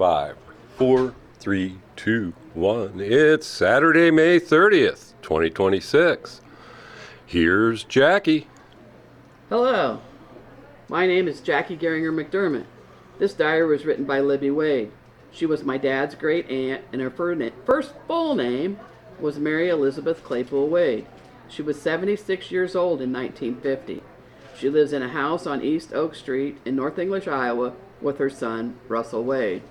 5, 4, 3, 2, 1. It's Saturday, May 30th, 2026. Here's Jackie. Hello, my name is Jackie Geringer McDermott. This diary was written by Libby Wade. She was my dad's great aunt, and her first full name was Mary Elizabeth Claypool Wade. She was 76 years old in 1950. She lives in a house on East Oak Street in North English, Iowa, with her son, Russell Wade.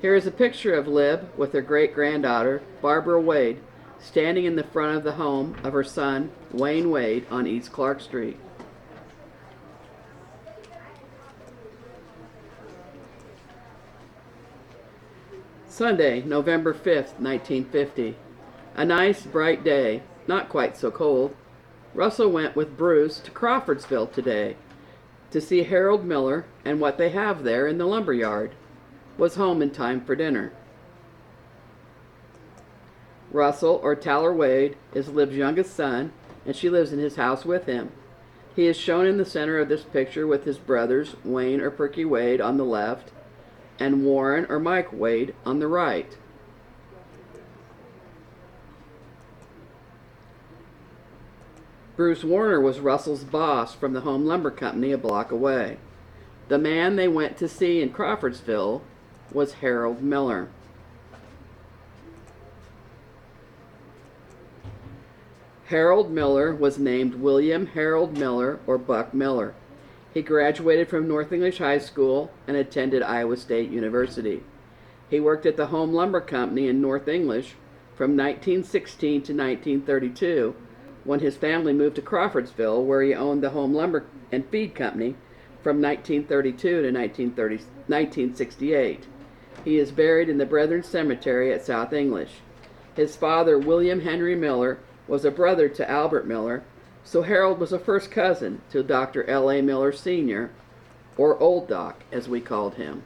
Here is a picture of Lib with her great-granddaughter, Barbara Wade, standing in the front of the home of her son, Wayne Wade, on East Clark Street. Sunday, November 5th, 1950. A nice, bright day, not quite so cold. Russell went with Bruce to Crawfordsville today to see Harold Miller and what they have there in the lumber yard. Was home in time for dinner. Russell, or Taller Wade, is Lib's youngest son, and she lives in his house with him. He is shown in the center of this picture with his brothers, Wayne or Perky Wade, on the left, and Warren or Mike Wade on the right. Bruce Warner was Russell's boss from the home lumber company a block away. The man they went to see in Crawfordsville was Harold Miller. Harold Miller was named William Harold Miller, or Buck Miller. He graduated from North English High School and attended Iowa State University. He worked at the Home Lumber Company in North English from 1916 to 1932, when his family moved to Crawfordsville, where he owned the Home Lumber and Feed Company from 1932 to 1968. He is buried in the Brethren Cemetery at South English. His father, William Henry Miller, was a brother to Albert Miller, so Harold was a first cousin to Dr. L.A. Miller Sr., or Old Doc, as we called him.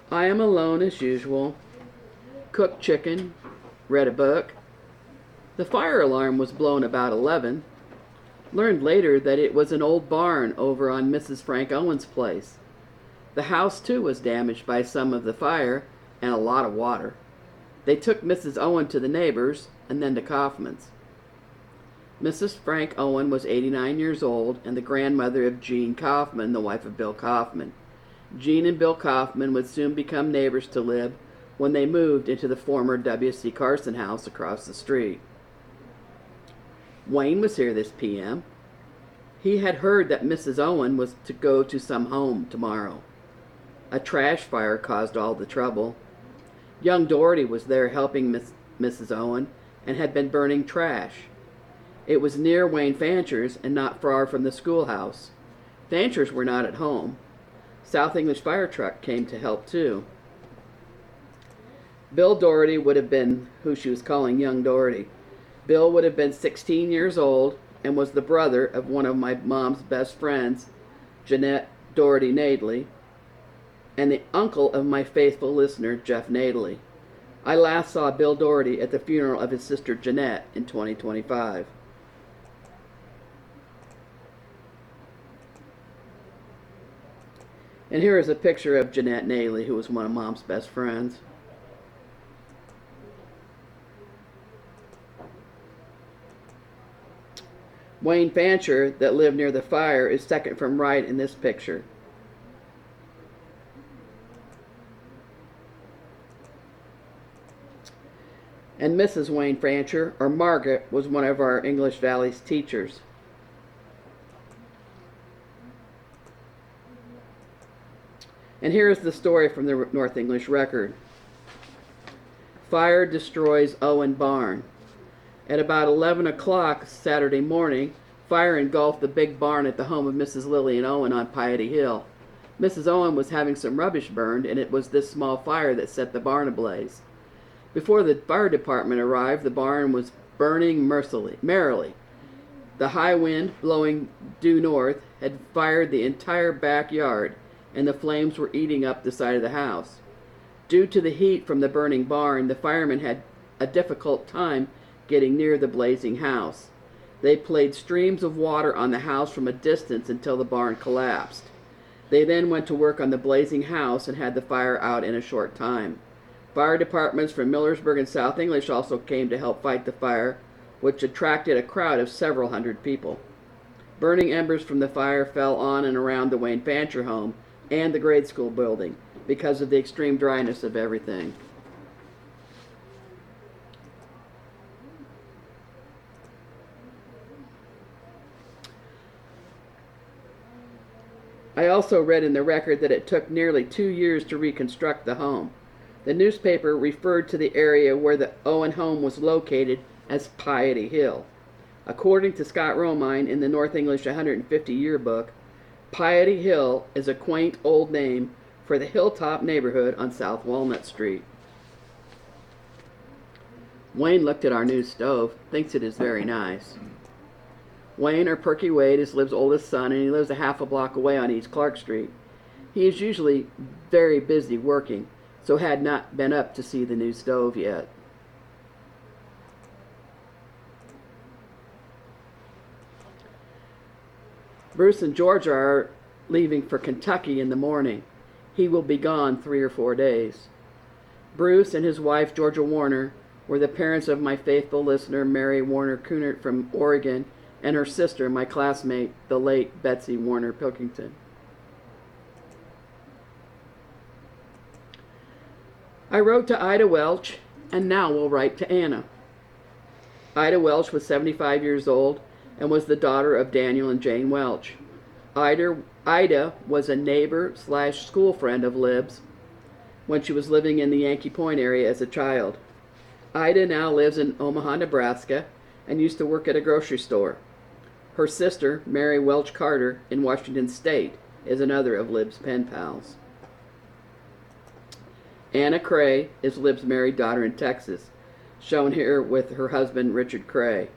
I am alone as usual. Cooked chicken, read a book. The fire alarm was blown about 11. Learned later that it was an old barn over on Mrs. Frank Owen's place. The house, too, was damaged by some of the fire and a lot of water. They took Mrs. Owen to the neighbors and then to Kaufman's. Mrs. Frank Owen was 89 years old and the grandmother of Jean Kaufman, the wife of Bill Kaufman. Jean and Bill Kaufman would soon become neighbors to Lib when they moved into the former W.C. Carson house across the street. Wayne was here this p.m. He had heard that Mrs. Owen was to go to some home tomorrow. A trash fire caused all the trouble. Young Doherty was there helping Mrs. Owen and had been burning trash. It was near Wayne Fancher's and not far from the schoolhouse. Fanchers were not at home. South English fire truck came to help too. Bill Doherty would have been who she was calling young Doherty. Bill would have been 16 years old and was the brother of one of my mom's best friends, Jeanette Doherty Nadley, and the uncle of my faithful listener, Jeff Nadley. I last saw Bill Doherty at the funeral of his sister Jeanette in 2025. And here is a picture of Jeanette Nadley, who was one of Mom's best friends. Wayne Fancher, that lived near the fire, is second from right in this picture. And Mrs. Wayne Fancher, or Margaret, was one of our English Valley's teachers. And here is the story from the North English Record. Fire destroys Owen Barn. At about 11 o'clock Saturday morning, fire engulfed the big barn at the home of Mrs. Lillian Owen on Piety Hill. Mrs. Owen was having some rubbish burned, and it was this small fire that set the barn ablaze. Before the fire department arrived, the barn was burning merrily. The high wind, blowing due north, had fired the entire backyard, and the flames were eating up the side of the house. Due to the heat from the burning barn, the firemen had a difficult time getting near the blazing house. They played streams of water on the house from a distance until the barn collapsed. They then went to work on the blazing house and had the fire out in a short time. Fire departments from Millersburg and South English also came to help fight the fire, which attracted a crowd of several hundred people. Burning embers from the fire fell on and around the Wayne Fancher home and the grade school building because of the extreme dryness of everything. I also read in the record that it took nearly 2 years to reconstruct the home. The newspaper referred to the area where the Owen home was located as Piety Hill. According to Scott Romine in the North English 150 yearbook, Piety Hill is a quaint old name for the hilltop neighborhood on South Walnut Street. Wayne looked at our new stove, thinks it is very nice. Wayne, or Perky Wade, is Lib's oldest son, and he lives a half a block away on East Clark Street. He is usually very busy working, so had not been up to see the new stove yet. Bruce and Georgia are leaving for Kentucky in the morning. He will be gone 3 or 4 days. Bruce and his wife, Georgia Warner, were the parents of my faithful listener, Mary Warner Coonert from Oregon, and her sister, my classmate, the late Betsy Warner Pilkington. I wrote to Ida Welch, and now will write to Anna. Ida Welch was 75 years old and was the daughter of Daniel and Jane Welch. Ida was a neighbor/school friend of Lib's when she was living in the Yankee Point area as a child. Ida now lives in Omaha, Nebraska, and used to work at a grocery store. Her sister, Mary Welch Carter, in Washington State, is another of Lib's pen pals. Anna Cray is Lib's married daughter in Texas, shown here with her husband, Richard Cray.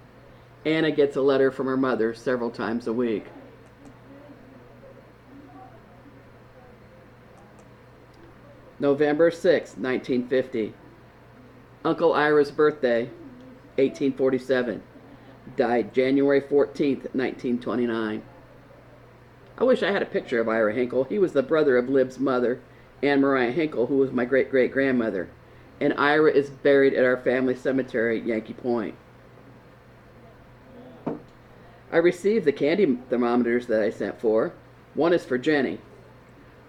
Anna gets a letter from her mother several times a week. November 6, 1950. Uncle Ira's birthday, 1847. Died January 14th, 1929. I wish I had a picture of Ira Hinkle. He was the brother of Lib's mother, Anne Mariah Hinkle, who was my great-great-grandmother. And Ira is buried at our family cemetery, Yankee Point. I received the candy thermometers that I sent for. One is for Jenny.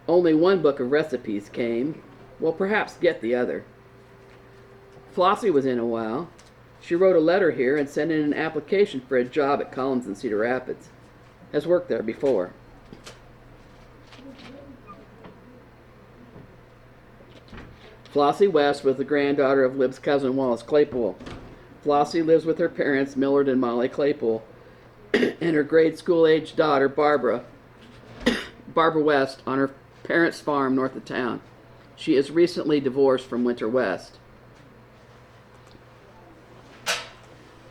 Only one book of recipes came. We'll perhaps get the other. Flossie was in a while. She wrote a letter here and sent in an application for a job at Collins in Cedar Rapids. Has worked there before. Flossie West was the granddaughter of Lib's cousin Wallace Claypool. Flossie lives with her parents, Millard and Molly Claypool, and her grade school-age daughter, Barbara West, on her parents' farm north of town. She is recently divorced from Winter West.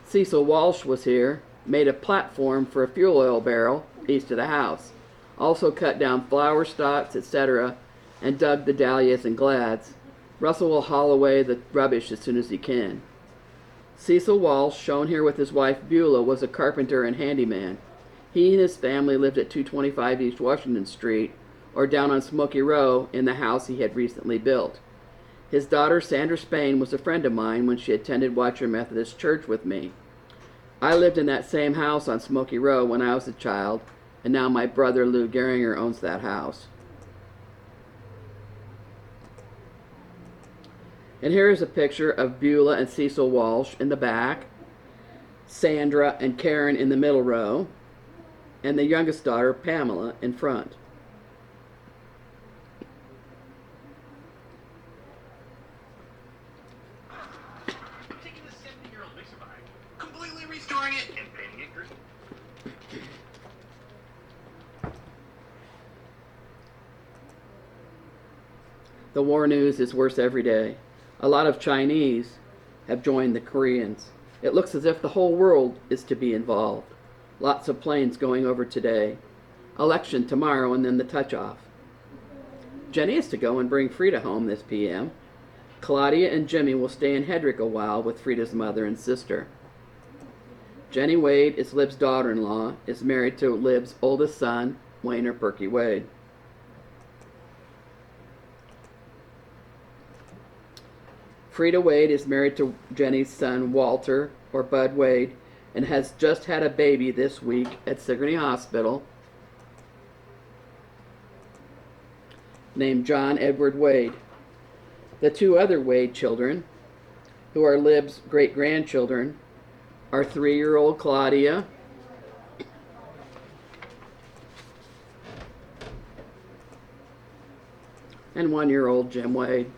Cecil Walsh was here, made a platform for a fuel oil barrel east of the house, also cut down flower stalks, etc., and dug the dahlias and glads. Russell will haul away the rubbish as soon as he can. Cecil Walsh, shown here with his wife Beulah, was a carpenter and handyman. He and his family lived at 225 East Washington Street, or down on Smoky Row in the house he had recently built. His daughter Sandra Spain was a friend of mine when she attended Watcher Methodist Church with me. I lived in that same house on Smoky Row when I was a child, and now my brother Lou Geringer owns that house. And here is a picture of Beulah and Cecil Walsh in the back, Sandra and Karen in the middle row, and the youngest daughter, Pamela, in front. Taking the 70-year-old mixer bag, completely restoring it, and painting it green. The war news is worse every day. A lot of Chinese have joined the Koreans. It looks as if the whole world is to be involved. Lots of planes going over today. Election tomorrow and then the touch-off. Jenny is to go and bring Frida home this p.m. Claudia and Jimmy will stay in Hedrick a while with Frida's mother and sister. Jenny Wade is Lib's daughter-in-law, is married to Lib's oldest son, Wayne or Perky Wade. Frida Wade is married to Jenny's son, Walter, or Bud Wade, and has just had a baby this week at Sigourney Hospital named John Edward Wade. The two other Wade children, who are Lib's great-grandchildren, are 3-year-old Claudia and 1-year-old Jim Wade.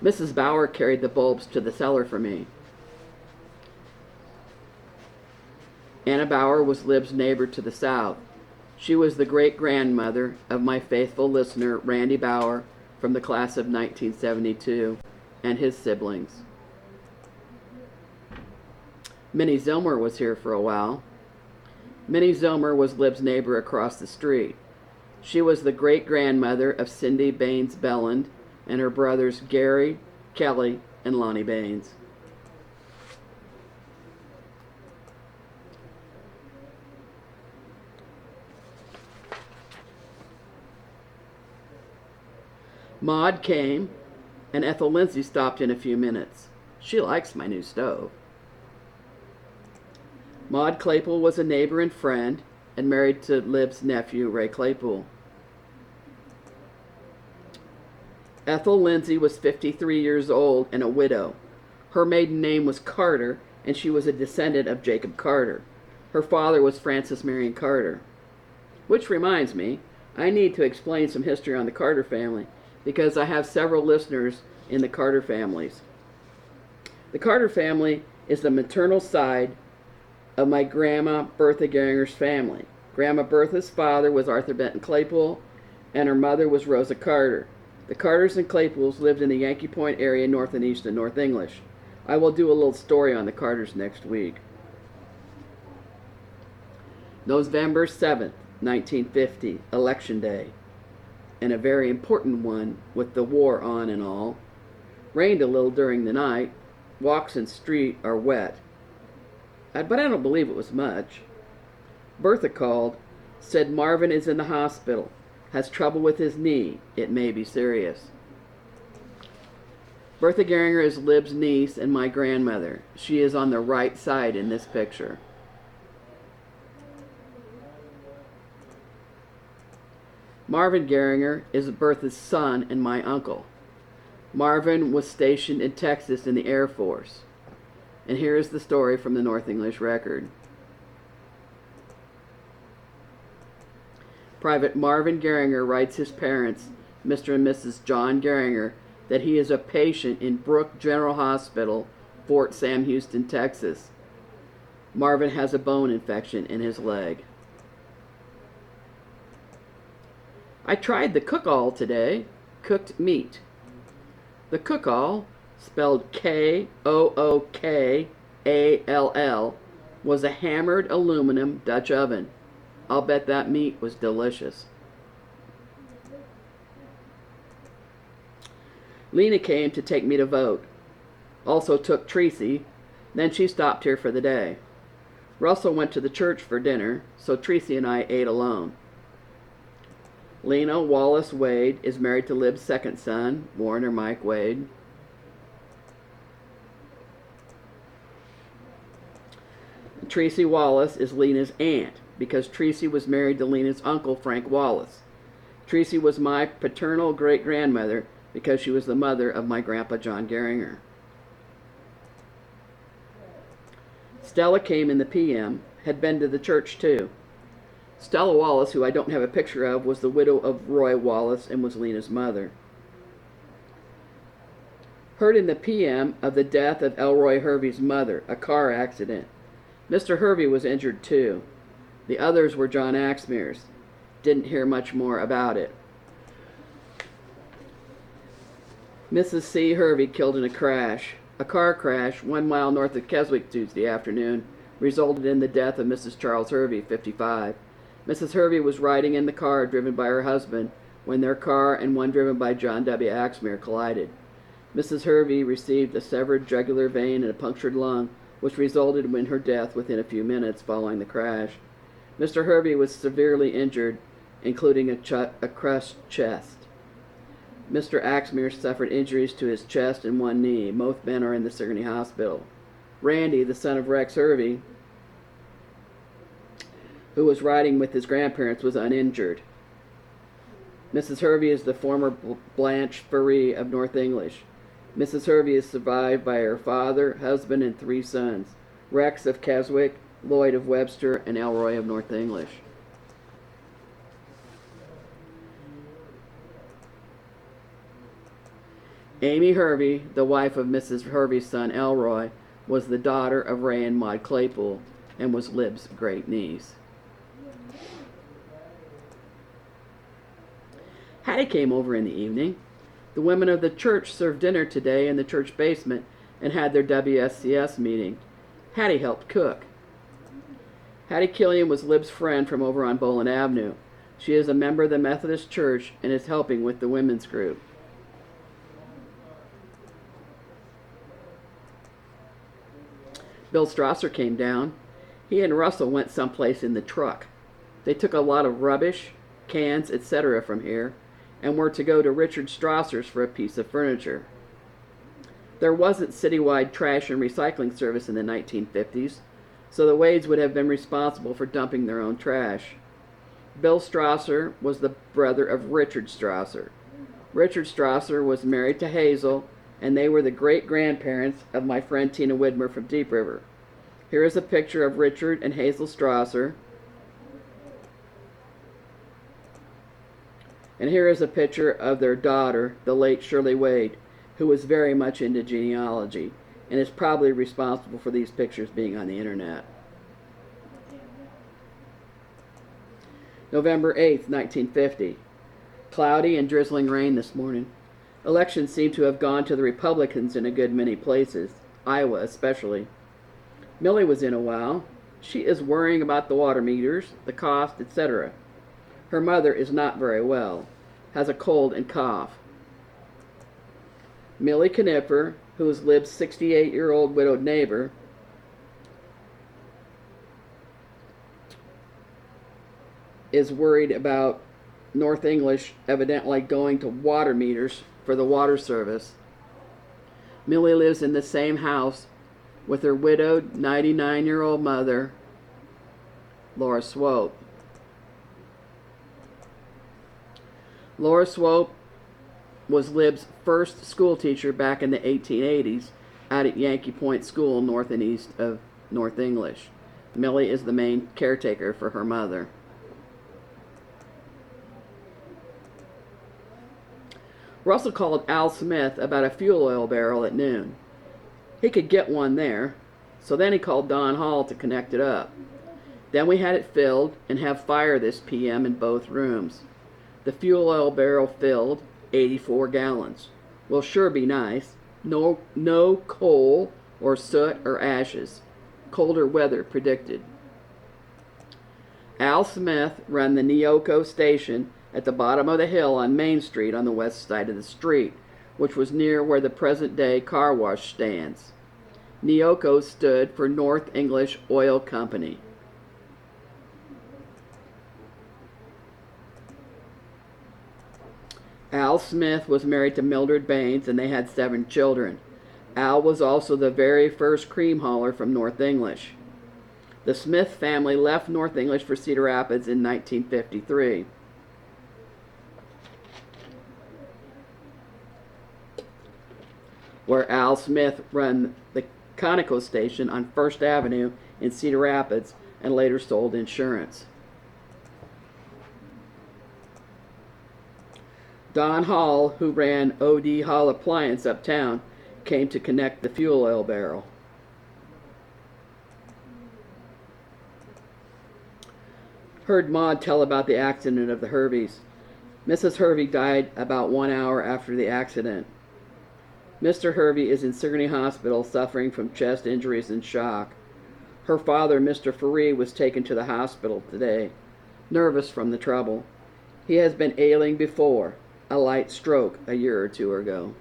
Mrs. Bauer carried the bulbs to the cellar for me. Anna Bauer was Lib's neighbor to the south. She was the great-grandmother of my faithful listener, Randy Bauer, from the class of 1972, and his siblings. Minnie Zilmer was here for a while. Minnie Zilmer was Lib's neighbor across the street. She was the great-grandmother of Cindy Baines Belland and her brothers Gary, Kelly, and Lonnie Baines. Maud came, and Ethel Lindsay stopped in a few minutes. She likes my new stove. Maud Claypool was a neighbor and friend, and married to Lib's nephew, Ray Claypool. Ethel Lindsay was 53 years old and a widow. Her maiden name was Carter, and she was a descendant of Jacob Carter. Her father was Francis Marion Carter. Which reminds me, I need to explain some history on the Carter family, because I have several listeners in the Carter families. The Carter family is the maternal side of my Grandma Bertha Geringer's family. Grandma Bertha's father was Arthur Benton Claypool, and her mother was Rosa Carter. The Carters and Claypools lived in the Yankee Point area north and east of North English. I will do a little story on the Carters next week. November 7th, 1950, Election Day, and a very important one with the war on and all. Rained a little during the night. Walks in street are wet. But I don't believe it was much. Bertha called, said Marvin is in the hospital, has trouble with his knee. It may be serious. Bertha Geringer is Lib's niece and my grandmother. She is on the right side in this picture. Marvin Geringer is Bertha's son and my uncle. Marvin was stationed in Texas in the Air Force. And here is the story from the North English Record. Private Marvin Geringer writes his parents, Mr. and Mrs. John Geringer, that he is a patient in Brooke General Hospital, Fort Sam Houston, Texas. Marvin has a bone infection in his leg. I tried the cook-all today, cooked meat. The cook-all, spelled K-O-O-K-A-L-L, was a hammered aluminum Dutch oven. I'll bet that meat was delicious. Lena came to take me to vote. Also took Tracy, then she stopped here for the day. Russell went to the church for dinner, so Tracy and I ate alone. Lena Wallace Wade is married to Lib's second son, Warner Mike Wade. Tracy Wallace is Lena's aunt, because Tracy was married to Lena's uncle, Frank Wallace. Tracy was my paternal great-grandmother because she was the mother of my grandpa, John Geringer. Stella came in the PM, had been to the church too. Stella Wallace, who I don't have a picture of, was the widow of Roy Wallace and was Lena's mother. Heard in the PM of the death of Elroy Hervey's mother, a car accident. Mr. Hervey was injured too. The others were John Axmere's. Didn't hear much more about it. Mrs. C. Hervey killed in a crash. A car crash 1 mile north of Keswick Tuesday afternoon resulted in the death of Mrs. Charles Hervey, 55. Mrs. Hervey was riding in the car driven by her husband when their car and one driven by John W. Axmere collided. Mrs. Hervey received a severed jugular vein and a punctured lung, which resulted in her death within a few minutes following the crash. Mr. Hervey was severely injured including a crushed chest. Mr. Axmere suffered injuries to his chest and one knee. Both men are in the Sigourney Hospital. Randy, the son of Rex Hervey, who was riding with his grandparents, was uninjured. Mrs. Hervey is the former Blanche Faree of North English. Mrs. Hervey is survived by her father, husband, and 3 sons, Rex of Keswick, Lloyd of Webster, and Elroy of North English. Amy Hervey, the wife of Mrs. Hervey's son Elroy, was the daughter of Ray and Maud Claypool and was Lib's great niece. Hattie came over in the evening. The women of the church served dinner today in the church basement and had their WSCS meeting. Hattie helped cook. Hattie Killian was Lib's friend from over on Boland Avenue. She is a member of the Methodist Church and is helping with the women's group. Bill Strasser came down. He and Russell went someplace in the truck. They took a lot of rubbish, cans, etc. from here, and were to go to Richard Strasser's for a piece of furniture. There wasn't citywide trash and recycling service in the 1950s, so the Wades would have been responsible for dumping their own trash. Bill Strasser was the brother of Richard Strasser. Richard Strasser was married to Hazel, and they were the great-grandparents of my friend Tina Widmer from Deep River. Here is a picture of Richard and Hazel Strasser. And here is a picture of their daughter, the late Shirley Wade, who was very much into genealogy and is probably responsible for these pictures being on the internet. November 8th, 1950. Cloudy and drizzling rain this morning. Elections seem to have gone to the Republicans in a good many places, Iowa especially. Millie was in a while. She is worrying about the water meters, the cost, etc. Her mother is not very well, has a cold and cough. Millie Knipper, who is Lib's 68-year-old widowed neighbor, is worried about North English evidently going to water meters for the water service. Millie lives in the same house with her widowed 99-year-old mother, Laura Swope. Laura Swope was Lib's first school teacher back in the 1880s out at Yankee Point School, north and east of North English. Millie is the main caretaker for her mother. Russell called Al Smith about a fuel oil barrel at noon. He could get one there, so then he called Don Hall to connect it up. Then we had it filled and have fire this PM in both rooms. The fuel oil barrel filled, 84 gallons. Will sure be nice. No coal or soot or ashes. Colder weather predicted. Al Smith ran the Neoko station at the bottom of the hill on Main Street on the west side of the street, which was near where the present-day car wash stands. Neoko stood for North English Oil Company. Al Smith was married to Mildred Baines, and they had 7 children. Al was also the very first cream hauler from North English. The Smith family left North English for Cedar Rapids in 1953. Where Al Smith ran the Conoco station on First Avenue in Cedar Rapids and later sold insurance. Don Hall, who ran O.D. Hall Appliance uptown, came to connect the fuel oil barrel. Heard Maud tell about the accident of the Herveys. Mrs. Hervey died about 1 hour after the accident. Mr. Hervey is in Sigourney Hospital suffering from chest injuries and shock. Her father, Mr. Faree, was taken to the hospital today, nervous from the trouble. He has been ailing before, a light stroke a year or 2 ago.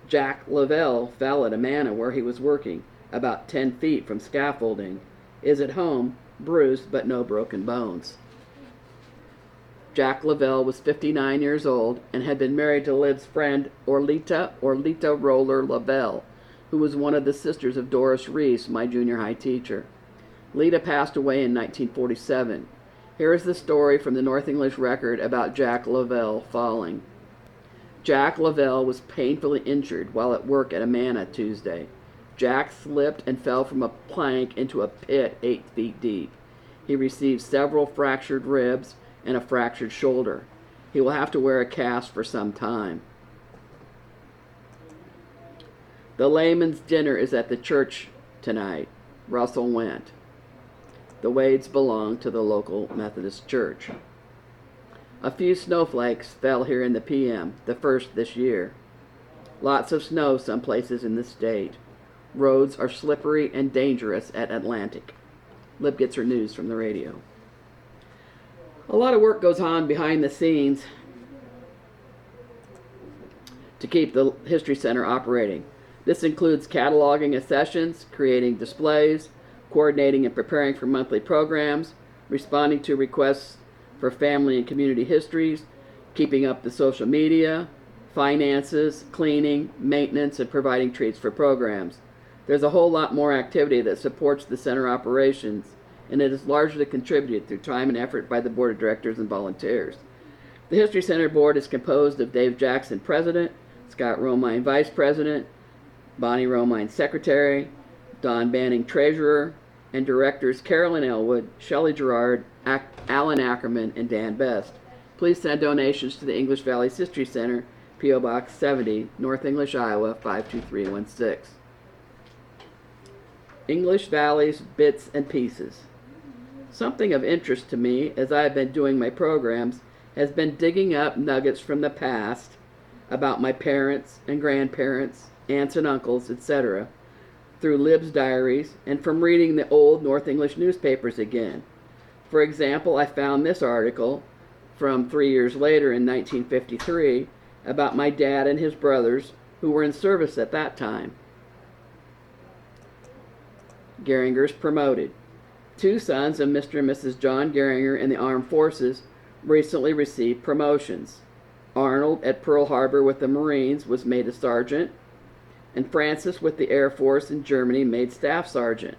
Jack Lavelle fell at Amana where he was working, about 10 feet from scaffolding, is at home, bruised but no broken bones. Jack Lavelle was 59 years old and had been married to Liv's friend Orlita Roller Lavelle, who was one of the sisters of Doris Reese, my junior high teacher. Lita passed away in 1947. Here is the story from the North English Record about Jack Lavelle falling. Jack Lavelle was painfully injured while at work at Amana Tuesday. Jack slipped and fell from a plank into a pit 8 feet deep. He received several fractured ribs and a fractured shoulder. He will have to wear a cast for some time. The layman's dinner is at the church tonight. Russell went. The Wades belong to the local Methodist church. A few snowflakes fell here in the PM, the first this year. Lots of snow some places in the state. Roads are slippery and dangerous at Atlantic. Lib gets her news from the radio. A lot of work goes on behind the scenes to keep the History Center operating. This includes cataloging accessions, creating displays, coordinating and preparing for monthly programs, responding to requests for family and community histories, keeping up the social media, finances, cleaning, maintenance, and providing treats for programs. There's a whole lot more activity that supports the center operations, and it is largely contributed through time and effort by the board of directors and volunteers. The History Center board is composed of Dave Jackson, president, Scott Romine, vice president, Bonnie Romine, secretary, Don Banning, treasurer, and directors Carolyn Elwood, Shelley Gerard, Alan Ackerman, and Dan Best. Please send donations to the English Valley's History Center, P.O. Box 70, North English, Iowa, 52316. English Valley's Bits and Pieces. Something of interest to me as I have been doing my programs has been digging up nuggets from the past about my parents and grandparents, aunts and uncles, etc., through Lib's diaries and from reading the old North English newspapers again. For example, I found this article from 3 years later in 1953 about my dad and his brothers who were in service at that time. Geringers promoted. 2 sons of Mr. and Mrs. John Geringer in the armed forces recently received promotions. Arnold at Pearl Harbor with the Marines was made a sergeant, and Francis with the Air Force in Germany made staff sergeant.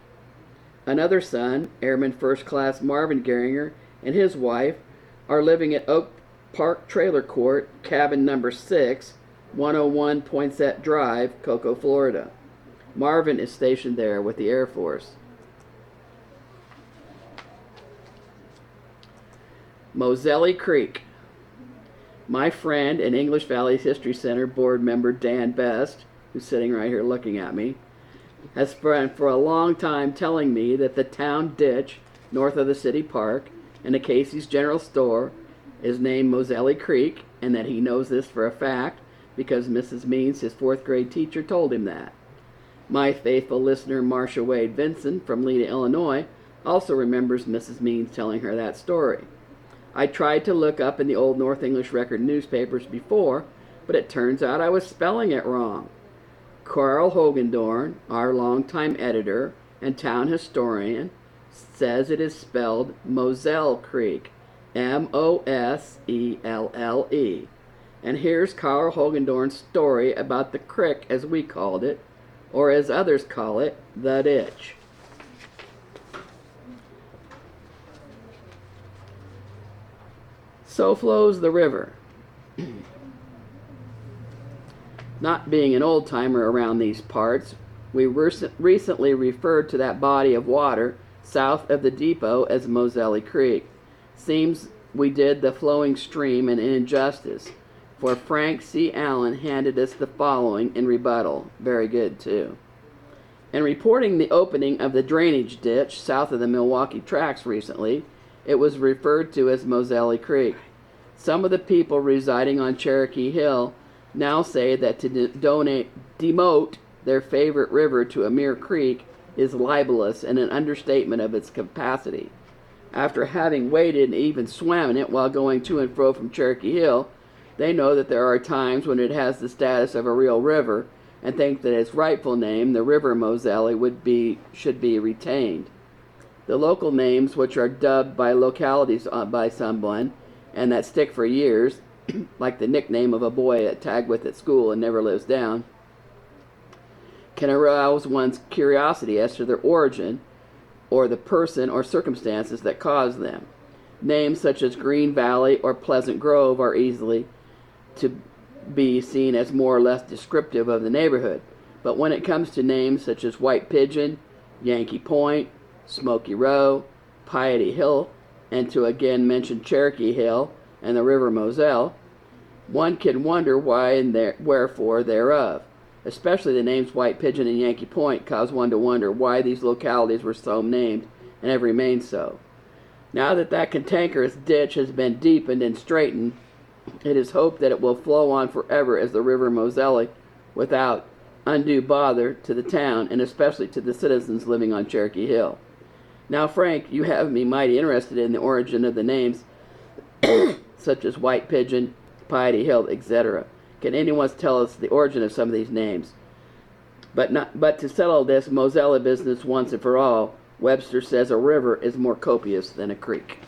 Another son, Airman First Class Marvin Geringer, and his wife are living at Oak Park Trailer Court, cabin number 6, 101 Poinsett Drive, Cocoa, Florida. Marvin is stationed there with the Air Force. Moselle Creek. My friend and English Valley's History Center board member Dan Best, who's sitting right here looking at me, has been for a long time telling me that the town ditch north of the city park and the Casey's General Store is named Moselle Creek, and that he knows this for a fact because Mrs. Means, his 4th grade teacher, told him that. My faithful listener, Marcia Wade Vinson from Lena, Illinois, also remembers Mrs. Means telling her that story. I tried to look up in the old North English Record newspapers before, but it turns out I was spelling it wrong. Carl Hogendorn, our longtime editor and town historian, says it is spelled Moselle Creek, M-O-S-E-L-L-E. And here's Carl Hogendorn's story about the creek as we called it, or as others call it, the ditch. So flows the river. Not being an old-timer around these parts, we recently referred to that body of water south of the depot as Moselle Creek. Seems we did the flowing stream an injustice, for Frank C. Allen handed us the following in rebuttal. Very good, too. In reporting the opening of the drainage ditch south of the Milwaukee tracks recently, it was referred to as Moselle Creek. Some of the people residing on Cherokee Hill now say that to demote their favorite river to a mere creek is libelous and an understatement of its capacity. After having waded and even swam in it while going to and fro from Cherokee Hill, they know that there are times when it has the status of a real river and think that its rightful name, the River Moselle, should be retained. The local names, which are dubbed by localities by someone, and that stick for years, like the nickname of a boy tagged with at school and never lives down, can arouse one's curiosity as to their origin or the person or circumstances that caused them. Names such as Green Valley or Pleasant Grove are easily to be seen as more or less descriptive of the neighborhood. But when it comes to names such as White Pigeon, Yankee Point, Smoky Row, Piety Hill, and to again mention Cherokee Hill and the River Moselle, one can wonder why and wherefore thereof. Especially the names White Pigeon and Yankee Point cause one to wonder why these localities were so named and have remained so. Now that cantankerous ditch has been deepened and straightened, it is hoped that it will flow on forever as the River Moselle without undue bother to the town and especially to the citizens living on Cherokee Hill. Now, Frank, you have me mighty interested in the origin of the names such as White Pigeon, Piety Hill, etc. Can anyone tell us the origin of some of these names? But to settle this Moselle business once and for all, Webster says a river is more copious than a creek.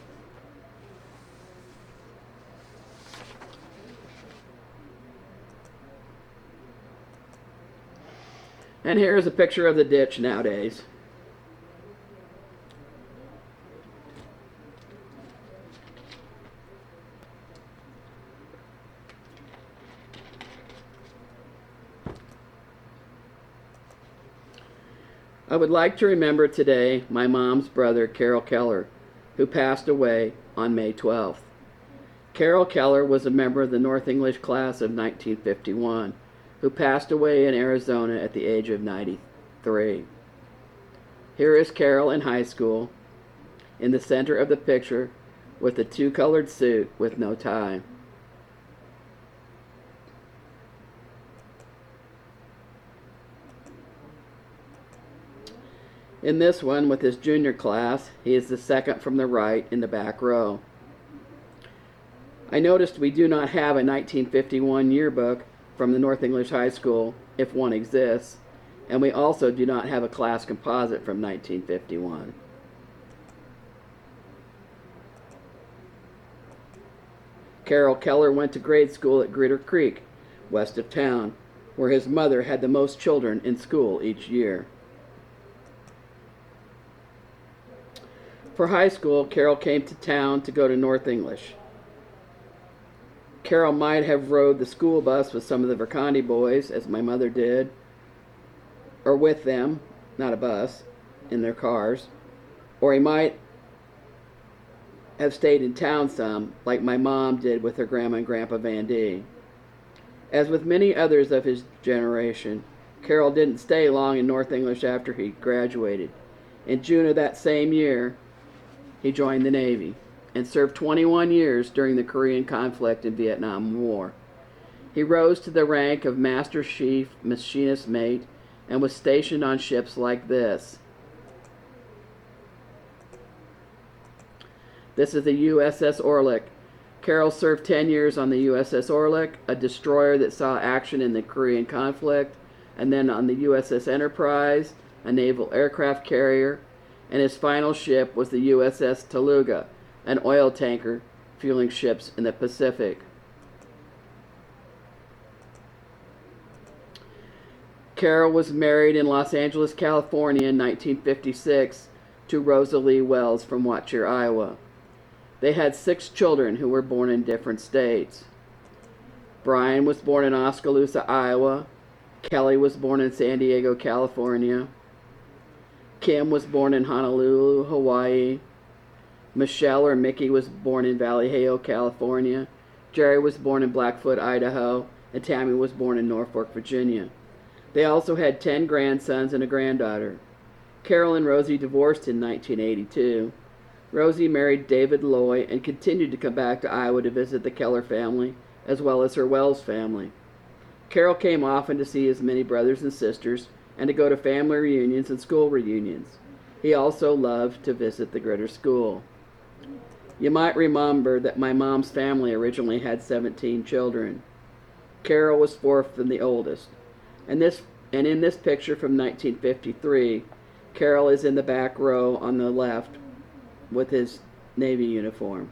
And here's a picture of the ditch nowadays. I would like to remember today my mom's brother, Carroll Keller, who passed away on May 12th. Carroll Keller was a member of the North English class of 1951, who passed away in Arizona at the age of 93. Here is Carroll in high school, in the center of the picture, with a two-colored suit with no tie. In this one, with his junior class, he is the second from the right in the back row. I noticed we do not have a 1951 yearbook from the North English High School, if one exists, and we also do not have a class composite from 1951. Carroll Keller went to grade school at Gritter Creek, west of town, where his mother had the most children in school each year. For high school, Carroll came to town to go to North English. Carroll might have rode the school bus with some of the Vercondi boys, as my mother did, or with them, not a bus, in their cars, or he might have stayed in town some, like my mom did with her grandma and grandpa Van D. As with many others of his generation, Carroll didn't stay long in North English after he graduated. In June of that same year, he joined the Navy and served 21 years during the Korean conflict and Vietnam War. He rose to the rank of Master Chief Machinist Mate and was stationed on ships like this. This is the USS Orlick. Carroll served 10 years on the USS Orlick, a destroyer that saw action in the Korean conflict, and then on the USS Enterprise, a naval aircraft carrier, and his final ship was the USS Taluga, an oil tanker fueling ships in the Pacific. Carroll was married in Los Angeles, California in 1956 to Rosalie Wells from Watcher, Iowa. They had 6 children who were born in different states. Brian was born in Oskaloosa, Iowa. Kelly was born in San Diego, California. Kim was born in Honolulu, Hawaii. Michelle or Mickey was born in Vallejo, California. Jerry was born in Blackfoot, Idaho. And Tammy was born in Norfolk, Virginia. They also had 10 grandsons and a granddaughter. Carroll and Rosie divorced in 1982. Rosie married David Loy and continued to come back to Iowa to visit the Keller family, as well as her Wells family. Carroll came often to see his many brothers and sisters, and to go to family reunions and school reunions. He also loved to visit the Gritter School. You might remember that my mom's family originally had 17 children. Carroll was 4th and the oldest. And in this picture from 1953, Carroll is in the back row on the left with his Navy uniform.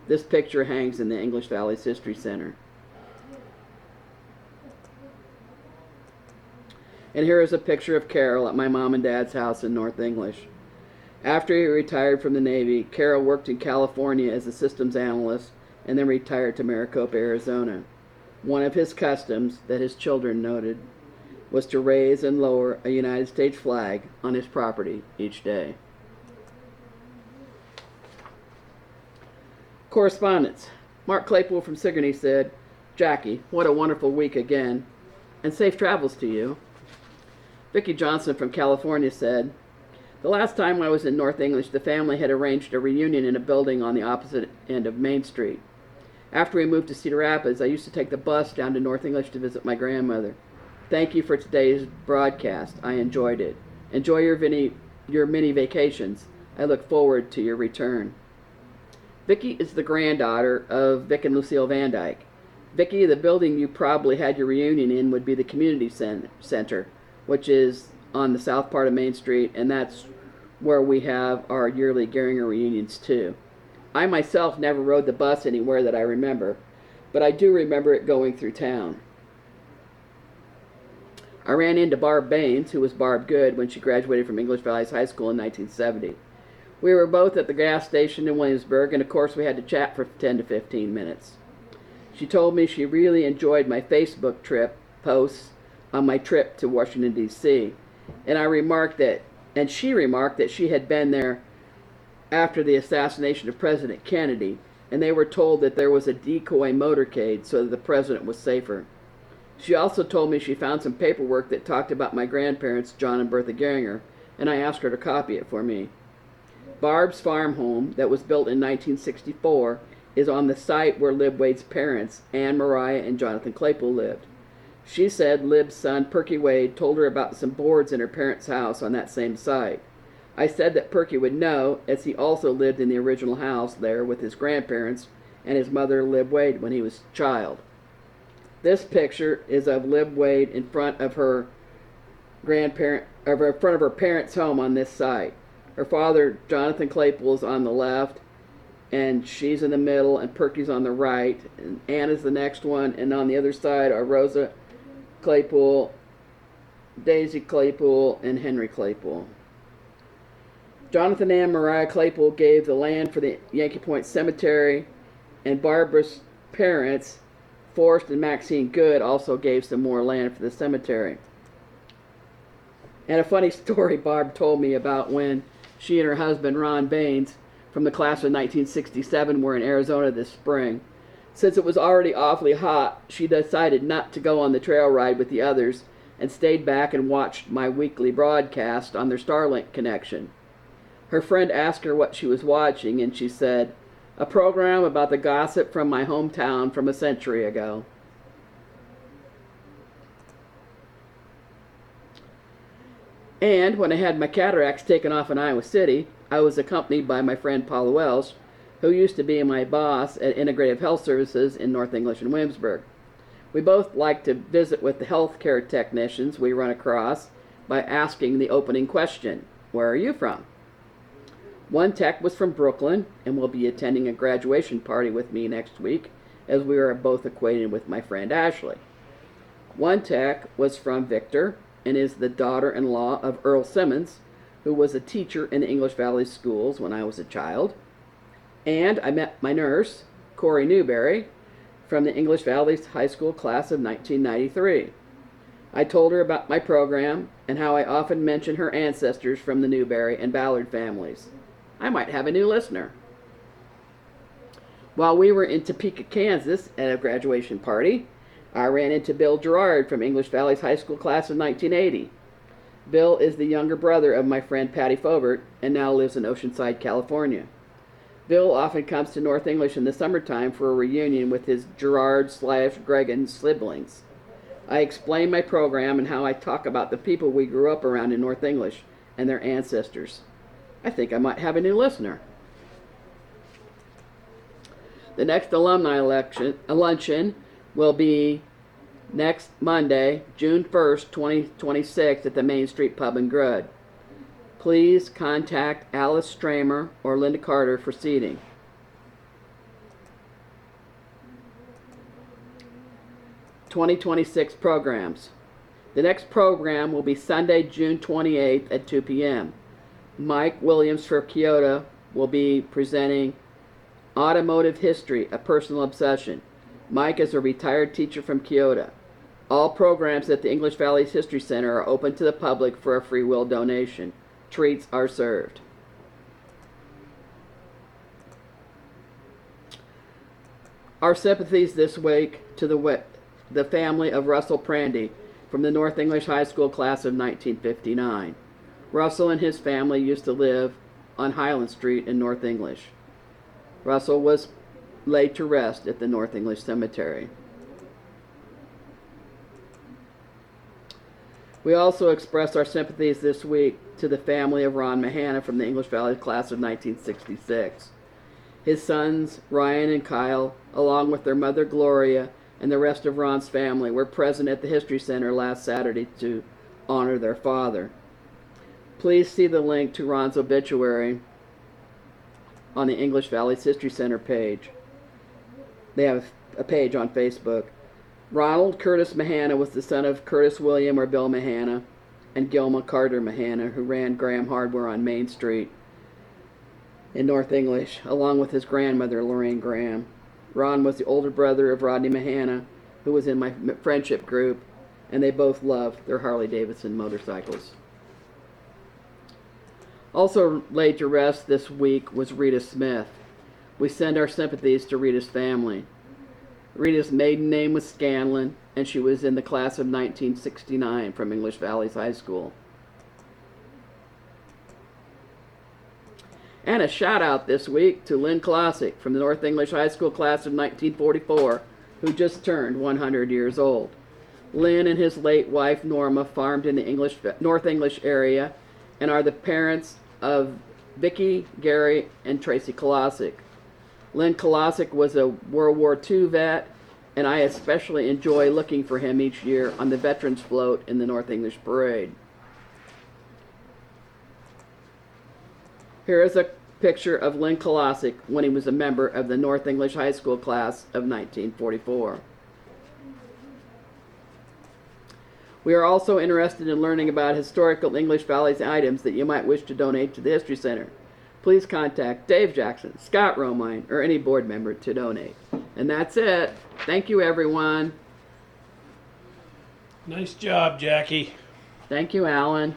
This picture hangs in the English Valley's History Center. And here is a picture of Carroll at my mom and dad's house in North English. After he retired from the Navy, Carroll worked in California as a systems analyst and then retired to Maricopa, Arizona. One of his customs that his children noted was to raise and lower a United States flag on his property each day. Correspondence. Mark Claypool from Sigourney said, "Jackie, what a wonderful week again, and safe travels to you." Vicki Johnson from California said, "The last time I was in North English, the family had arranged a reunion in a building on the opposite end of Main Street. After we moved to Cedar Rapids, I used to take the bus down to North English to visit my grandmother. Thank you for today's broadcast. I enjoyed it. Enjoy your mini vacations. I look forward to your return." Vicki is the granddaughter of Vic and Lucille Van Dyke. Vicki, the building you probably had your reunion in would be the community center, which is on the south part of Main Street, and that's where we have our yearly Geringer reunions too. I myself never rode the bus anywhere that I remember, but I do remember it going through town. I ran into Barb Baines, who was Barb Good, when she graduated from English Valley's High School in 1970. We were both at the gas station in Williamsburg, and of course we had to chat for 10 to 15 minutes. She told me she really enjoyed my Facebook trip posts on my trip to Washington, D.C., and she remarked that she had been there after the assassination of President Kennedy, and they were told that there was a decoy motorcade so that the president was safer. She also told me she found some paperwork that talked about my grandparents, John and Bertha Geringer, and I asked her to copy it for me. Barb's farm home, that was built in 1964, is on the site where Lib Wade's parents, Anne, Mariah, and Jonathan Claypool, lived. She said Lib's son, Perky Wade, told her about some boards in her parents' house on that same site. I said that Perky would know, as he also lived in the original house there with his grandparents and his mother, Lib Wade, when he was a child. This picture is of Lib Wade in front of her parents' home on this site. Her father, Jonathan Claypool, is on the left, and she's in the middle, and Perky's on the right, and Ann is the next one, and on the other side are Rosa Claypool, Daisy Claypool, and Henry Claypool. Jonathan and Mariah Claypool gave the land for the Yankee Point Cemetery, and Barbara's parents, Forrest and Maxine Good, also gave some more land for the cemetery. And a funny story Barb told me about when she and her husband, Ron Baines, from the class of 1967, were in Arizona this spring. Since it was already awfully hot, she decided not to go on the trail ride with the others and stayed back and watched my weekly broadcast on their Starlink connection. Her friend asked her what she was watching, and she said, "A program about the gossip from my hometown from a century ago." And when I had my cataracts taken off in Iowa City, I was accompanied by my friend Paula Welsh, who used to be my boss at Integrative Health Services in North English and Williamsburg. We both like to visit with the healthcare technicians we run across by asking the opening question, "Where are you from?" One tech was from Brooklyn and will be attending a graduation party with me next week, as we are both acquainted with my friend Ashley. One tech was from Victor and is the daughter-in-law of Earl Simmons, who was a teacher in the English Valley schools when I was a child. And I met my nurse, Corey Newberry, from the English Valley High School class of 1993. I told her about my program and how I often mention her ancestors from the Newberry and Ballard families. I might have a new listener. While we were in Topeka, Kansas at a graduation party, I ran into Bill Gerard from English Valley's high school class of 1980. Bill is the younger brother of my friend Patty Fobert and now lives in Oceanside, California. Bill often comes to North English in the summertime for a reunion with his Gerard/Gregan siblings. I explain my program and how I talk about the people we grew up around in North English and their ancestors. I think I might have a new listener. The next alumni luncheon will be next Monday, June 1st, 2026 at the Main Street Pub and Grud. Please contact Alice Stramer or Linda Carter for seating. 2026 programs. The next program will be Sunday, June 28th at 2 p.m. Mike Williams for Kyoto will be presenting Automotive History, a Personal Obsession. Mike is a retired teacher from Kyoto. All programs at the English Valley History Center are open to the public for a free will donation. Treats are served. Our sympathies this week to the family of Russell Prandy from the North English High School class of 1959. Russell and his family used to live on Highland Street in North English. Russell was laid to rest at the North English Cemetery. We also express our sympathies this week to the family of Ron Mahana from the English Valley class of 1966. His sons, Ryan and Kyle, along with their mother Gloria and the rest of Ron's family, were present at the History Center last Saturday to honor their father. Please see the link to Ron's obituary on the English Valley's History Center page. They have a page on Facebook. Ronald Curtis Mahana was the son of Curtis William or Bill Mahana and Gilma Carter Mahana, who ran Graham Hardware on Main Street in North English, along with his grandmother, Lorraine Graham. Ron was the older brother of Rodney Mahana, who was in my friendship group, and they both loved their Harley-Davidson motorcycles. Also laid to rest this week was Rita Smith. We send our sympathies to Rita's family. Rita's maiden name was Scanlon, and she was in the class of 1969 from English Valley's High School. And a shout out this week to Lynn Classic from the North English High School class of 1944, who just turned 100 years old. Lynn and his late wife Norma farmed in the North English area and are the parents of Vicky, Gary, and Tracy Kolosik. Lynn Kolosik was a World War II vet, and I especially enjoy looking for him each year on the Veterans Float in the North English Parade. Here is a picture of Lynn Kolosik when he was a member of the North English High School class of 1944. We are also interested in learning about historical English Valley's items that you might wish to donate to the History Center. Please contact Dave Jackson, Scott Romine, or any board member to donate. And that's it. Thank you, everyone. Nice job, Jackie. Thank you, Alan.